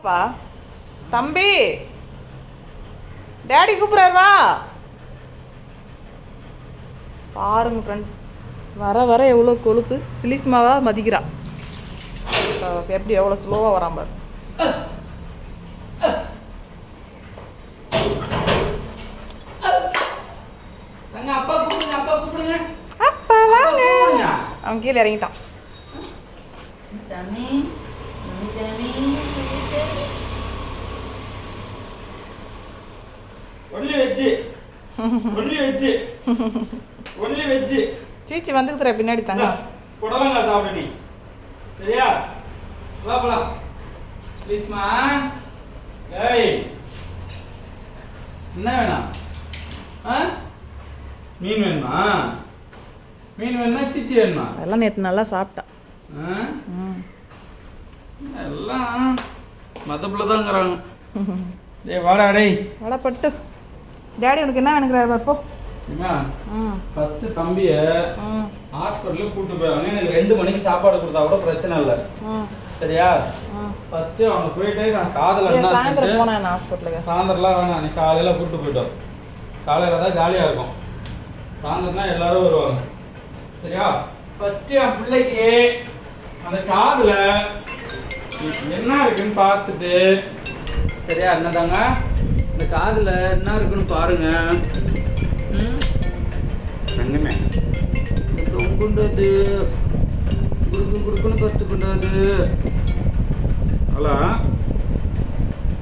வா தம்பி, டேடி கூப்பிட்றாரு வா. பாருங்க ஃப்ரெண்ட்ஸ், வர வர எவ்வளோ கொழுப்பு. சிலிஸ்மாவாக மதிக்கிறா. எப்படி எவ்வளோ ஸ்லோவாக வரான் பாரு. அப்பா வாங்க. அவன் கீழே இறங்கிட்டான். சீச்சி வந்துக்குற பின்னாடி தாங்க. புடலங்காய் சாப்பிடு நீ, சரியா? வா போலாம். ப்ளீஸ்மா. ஏய், என்ன வேணும்? மீன் வேணுமா? மீன் வேணுமா சீச்சி வேணுமா? அதெல்லாம் நேற்று நல்லா சாப்பிட்டா. எல்லாம் மதப்புல தாங்கிறாங்க. டேய் வாடா டேய். வாடா பட்டு. டேடி உனக்கு என்ன வேணுங்கிறாரு பாப்போ. ஃபர்ஸ்ட் தம்பிய ஹாஸ்பிட்டலுக்கு கூட்டு போவாங்க. எனக்கு 2 மணிக்கு சாப்பாடு கொடுத்தா கூட பிரச்சனை இல்லை, சரியா? ஃபர்ஸ்ட் அவனுக்கு போயிட்டு காதல சாயந்தரம் போனா என்ன ஹாஸ்பிட்டலுக்கு? சாயந்தரம்லாம் வேணாம், நீ காலையில கூட்டு போயிட்டோம். காலையில தான் ஜாலியா இருக்கும், சாயந்தரம் தான் எல்லாரும் வருவாங்க, சரியா? ஃபர்ஸ்ட் என் பிள்ளைக்கு அந்த காதுல என்ன இருக்குன்னு பார்த்துட்டு, சரியா? என்னதாங்க இந்த காதுல என்ன இருக்குன்னு பாருங்க. தங்கமே தொங்குண்டது குடுக்குன்னு கற்றுக்கின்றது. அலா